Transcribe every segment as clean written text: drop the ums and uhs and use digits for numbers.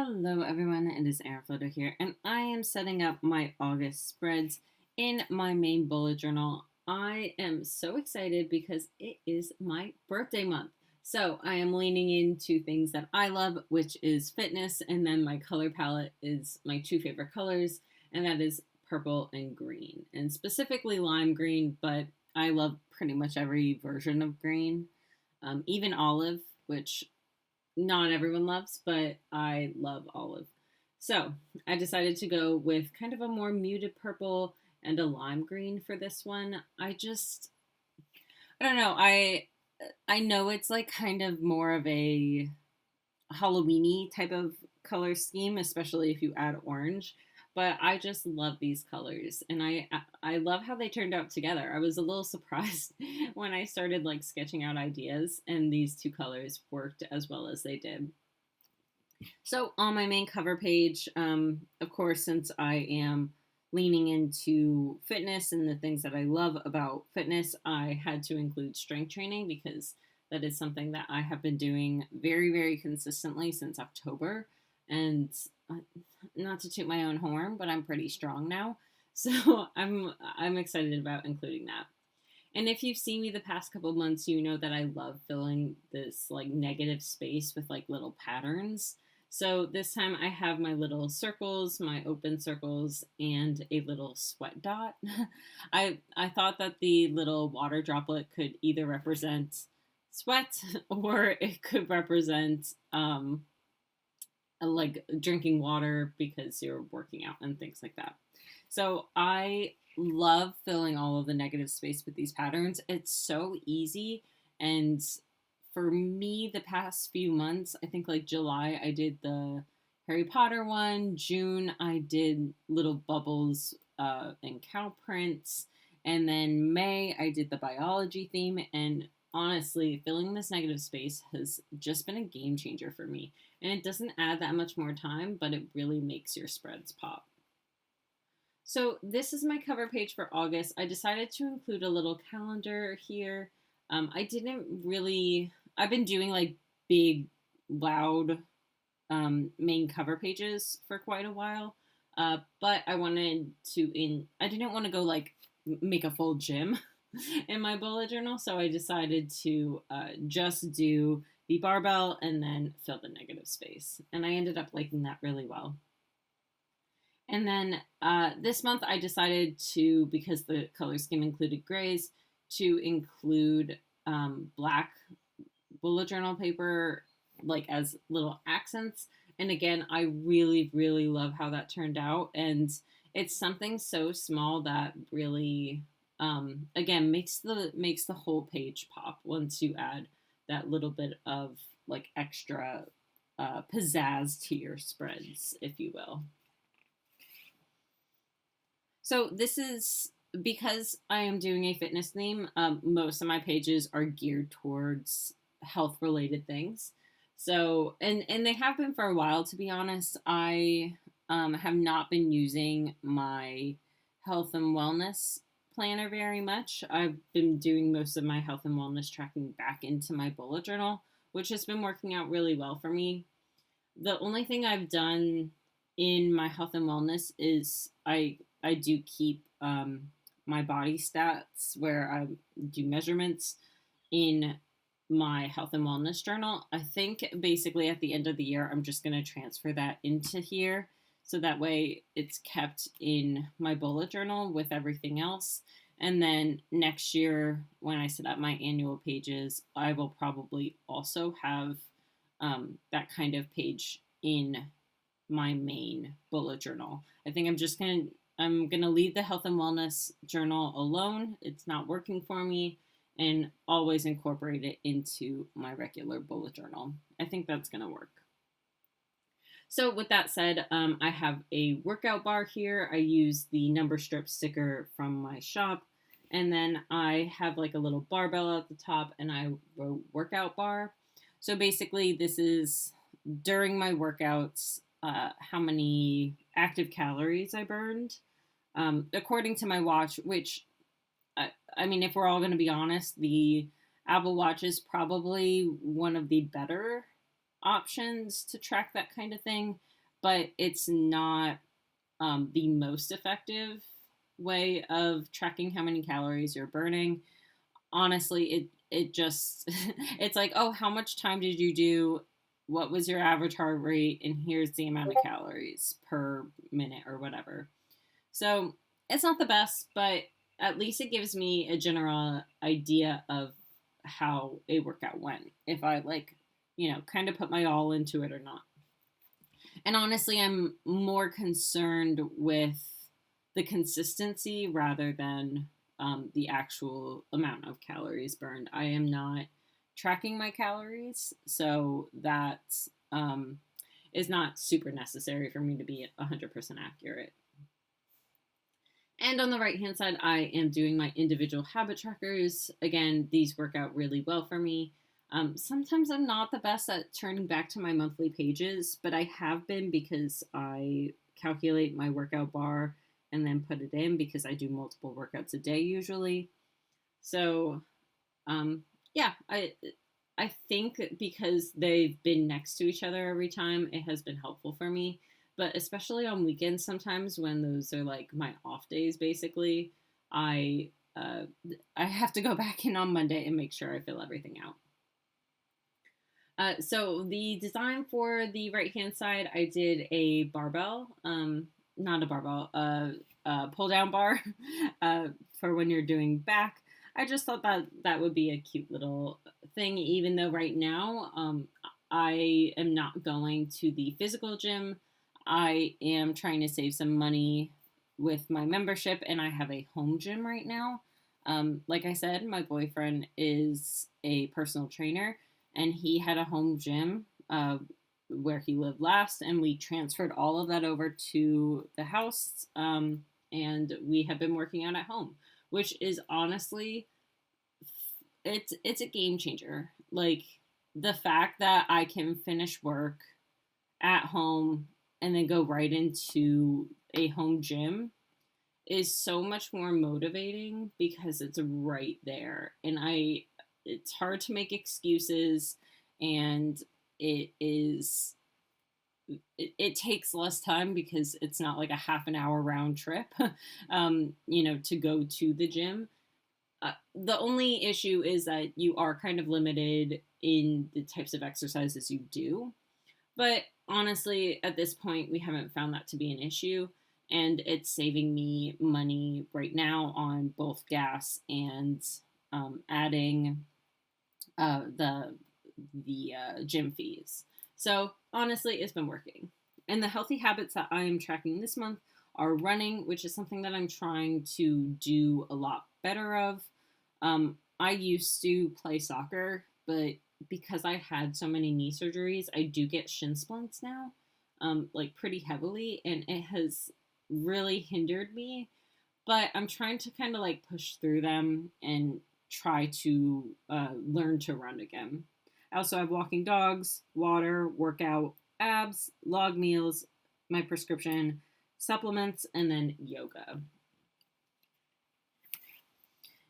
Hello everyone, it is Airfloater here, and I am setting up my August spreads in my main bullet journal. I am so excited because it is my birthday month. So I am leaning into things that I love, which is fitness, and then my color palette is my two favorite colors, and that is purple and green, and specifically lime green, but I love pretty much every version of green, even olive, which not everyone loves, but I love olive. So I decided to go with kind of a more muted purple and a lime green for this one. I don't know. I know it's like kind of more of a Halloweeny type of color scheme, especially if you add orange. But I just love these colors, and I love how they turned out together. I was a little surprised when I started like sketching out ideas, and these two colors worked as well as they did. So on my main cover page, of course, since I am leaning into fitness and the things that I love about fitness, I had to include strength training because that is something that I have been doing very, very consistently since October. And uh, not to toot my own horn, but I'm pretty strong now. So I'm excited about including that. And if you've seen me the past couple months, you know that I love filling this like negative space with like little patterns. So this time I have my little circles, my open circles, and a little sweat dot. I thought that the little water droplet could either represent sweat or it could represent like drinking water because you're working out and things like that. So I love filling all of the negative space with these patterns. It's so easy. And for me, the past few months, I think like July, I did the Harry Potter one. June, I did little bubbles and cow prints. And then May, I did the biology theme. And honestly, filling this negative space has just been a game changer for me. And it doesn't add that much more time, but it really makes your spreads pop. So this is my cover page for August. I decided to include a little calendar here. I didn't really, I've been doing like big, loud main cover pages for quite a while. But I didn't want to go like make a full gym in my bullet journal. So I decided to just do the barbell and then fill the negative space. And I ended up liking that really well. And then this month I decided to, because the color scheme included grays, to include black bullet journal paper like as little accents. And again, I really, really love how that turned out. And it's something so small that really, again, makes the whole page pop once you add that little bit of like extra pizzazz to your spreads, if you will. So this is because I am doing a fitness theme. Most of my pages are geared towards health related things. So and they have been for a while. To be honest, I have not been using my health and wellness planner very much. I've been doing most of my health and wellness tracking back into my bullet journal, which has been working out really well for me. The only thing I've done in my health and wellness is I do keep my body stats where I do measurements in my health and wellness journal. I think basically at the end of the year, I'm just going to transfer that into here. So that way it's kept in my bullet journal with everything else. And then next year, when I set up my annual pages, I will probably also have that kind of page in my main bullet journal. I think I'm gonna leave the health and wellness journal alone. It's not working for me, and always incorporate it into my regular bullet journal. I think that's gonna work. So with that said, I have a workout bar here. I use the number strip sticker from my shop. And then I have like a little barbell at the top and I wrote workout bar. So basically this is during my workouts, how many active calories I burned. According to my watch, which, I mean, if we're all going to be honest, the Apple Watch is probably one of the better options to track that kind of thing. but it's not the most effective way of tracking how many calories you're burning. Honestly, it just it's like, oh, how much time did you do? What was your average heart rate? And here's the amount of calories per minute or whatever. So it's not the best, but at least it gives me a general idea of how a workout went. If I kind of put my all into it or not. And honestly, I'm more concerned with the consistency rather than the actual amount of calories burned. I am not tracking my calories, so that um, is not super necessary for me to be 100% accurate. And on the right hand side, I am doing my individual habit trackers. Again, these work out really well for me. Sometimes I'm not the best at turning back to my monthly pages, but I have been because I calculate my workout bar and then put it in because I do multiple workouts a day usually. So, yeah, I think because they've been next to each other every time, it has been helpful for me. But especially on weekends, sometimes when those are like my off days, basically, I uh, I have to go back in on Monday and make sure I fill everything out. So the design for the right hand side, I did a barbell, not a barbell, pull down bar for when you're doing back. I just thought that that would be a cute little thing, even though right now I am not going to the physical gym. I am trying to save some money with my membership, and I have a home gym right now. Like I said, my boyfriend is a personal trainer, and he had a home gym where he lived last, and we transferred all of that over to the house, and we have been working out at home, which is honestly it's a game changer. Like the fact that I can finish work at home and then go right into a home gym is so much more motivating because it's right there, and I it's hard to make excuses, and it is it takes less time because it's not like a half an hour round trip to go to the gym. The only issue is that you are kind of limited in the types of exercises you do, but honestly, at this point, we haven't found that to be an issue. And it's saving me money right now on both gas and adding the gym fees. So honestly, it's been working. And the healthy habits that I am tracking this month are running, which is something that I'm trying to do a lot better of. I used to play soccer, but because I had so many knee surgeries, I do get shin splints now, like pretty heavily, and it has really hindered me. But I'm trying to kind of like push through them and try to learn to run again. I also have walking dogs, water, workout, abs, log meals, my prescription supplements, and then yoga.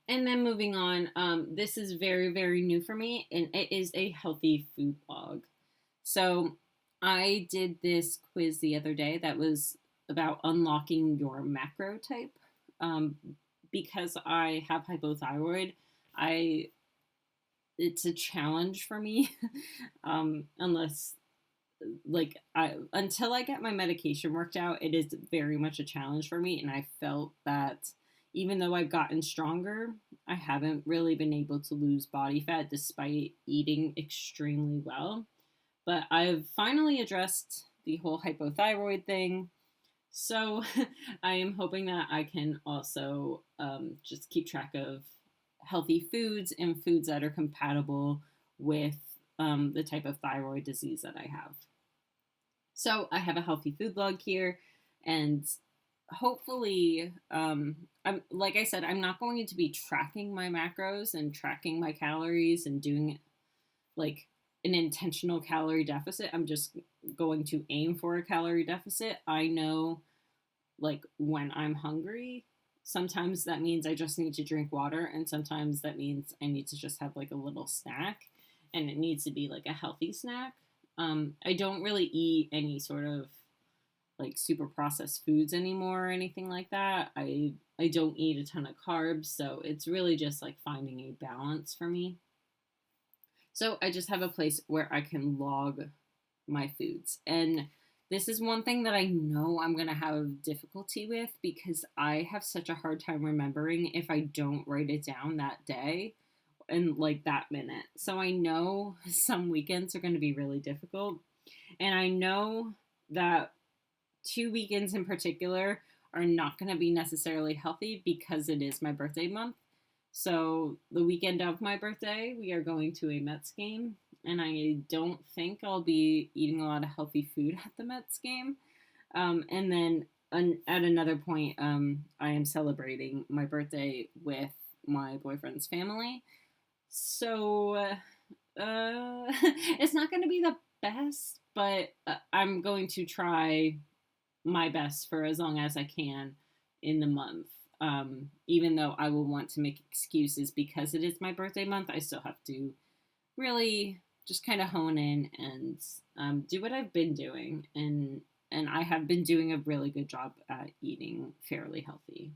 And then moving on, this is very, very new for me, and it is a healthy food blog. So I did this quiz the other day that was about unlocking your macro type. Um, because I have hypothyroid, I it's a challenge for me, unless like I until I get my medication worked out, it is very much a challenge for me, and I felt that even though I've gotten stronger, I haven't really been able to lose body fat despite eating extremely well. But I've finally addressed the whole hypothyroid thing. So I am hoping that I can also just keep track of healthy foods and foods that are compatible with the type of thyroid disease that I have. So I have a healthy food log here, and hopefully, I'm like I said, I'm not going to be tracking my macros and tracking my calories and doing like an intentional calorie deficit. I'm just going to aim for a calorie deficit. I know like when I'm hungry, sometimes that means I just need to drink water, and sometimes that means I need to just have like a little snack, and it needs to be like a healthy snack. I don't really eat any sort of like super processed foods anymore or anything like that. I don't eat a ton of carbs, so it's really just like finding a balance for me. So I just have a place where I can log my foods. And this is one thing that I know I'm going to have difficulty with because I have such a hard time remembering if I don't write it down that day and like that minute. So I know some weekends are going to be really difficult. And I know that 2 weekends in particular are not going to be necessarily healthy because it is my birthday month. So the weekend of my birthday, we are going to a Mets game, and I don't think I'll be eating a lot of healthy food at the Mets game. And then at another point, I am celebrating my birthday with my boyfriend's family. So it's not going to be the best, but I'm going to try my best for as long as I can in the month. Even though I will want to make excuses because it is my birthday month, I still have to really just kind of hone in and do what I've been doing, and I have been doing a really good job at eating fairly healthy.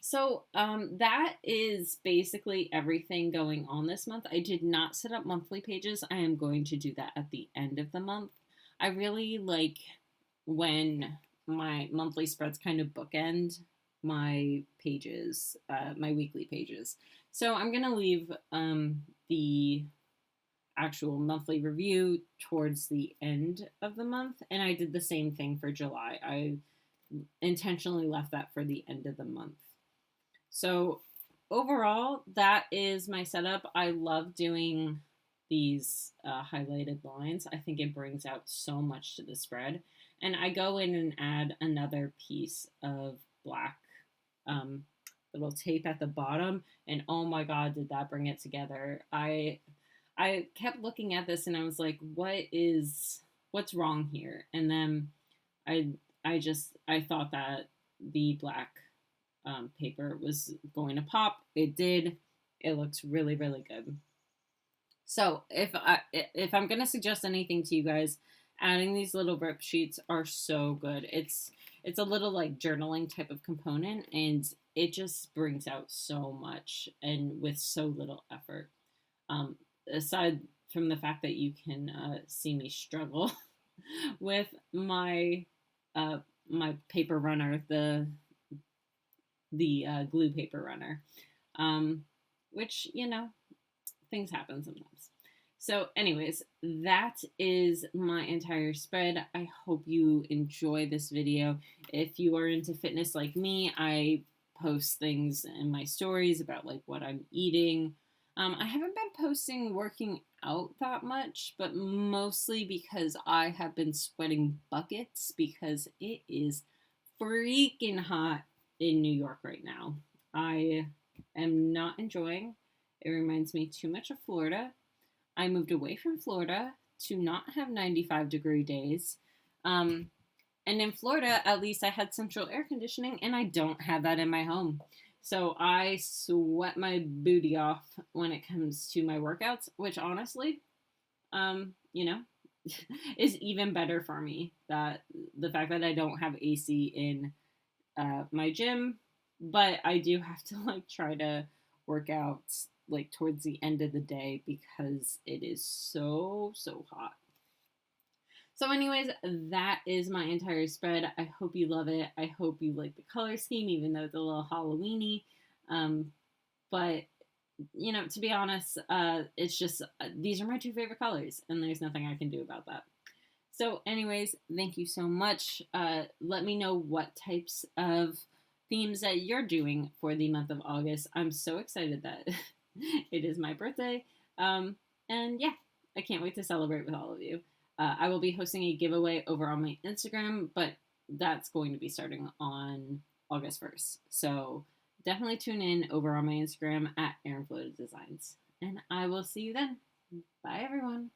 So that is basically everything going on this month. I did not set up monthly pages. I am going to do that at the end of the month. I really like when my monthly spreads kind of bookend my pages, my weekly pages. So I'm going to leave the actual monthly review towards the end of the month. And I did the same thing for July. I intentionally left that for the end of the month. So overall, that is my setup. I love doing these highlighted lines. I think it brings out so much to the spread. And I go in and add another piece of black little tape at the bottom. And oh my God, did that bring it together. I kept looking at this and I was like, what's wrong here? And then I thought that the black paper was going to pop. It did. It looks really, really good. So if I'm gonna suggest anything to you guys, adding these little rip sheets are so good. It's a little like journaling type of component, and it just brings out so much and with so little effort. Aside from the fact that you can see me struggle with my my paper runner, the glue paper runner, which, things happen sometimes. So anyways, that is my entire spread. I hope you enjoy this video. If you are into fitness like me, I post things in my stories about like what I'm eating. I haven't been posting working out that much, but mostly because I have been sweating buckets because it is freaking hot in New York right now. I am not enjoying. It reminds me too much of Florida. I moved away from Florida to not have 95-degree days. And in Florida, at least I had central air conditioning, and I don't have that in my home. So I sweat my booty off when it comes to my workouts, which honestly, is even better for me. That the fact that I don't have AC in my gym, but I do have to like try to work out like towards the end of the day because it is so hot. So anyways, that is my entire spread. I hope you love it. I hope you like the color scheme, even though it's a little Halloweeny. But to be honest, it's just these are my two favorite colors, and there's nothing I can do about that. So anyways, thank you so much. Let me know what types of themes that you're doing for the month of August. I'm so excited that it is my birthday. And yeah, I can't wait to celebrate with all of you. I will be hosting a giveaway over on my Instagram, but that's going to be starting on August 1st. So definitely tune in over on my Instagram at Erin Floated Designs. And I will see you then. Bye, everyone.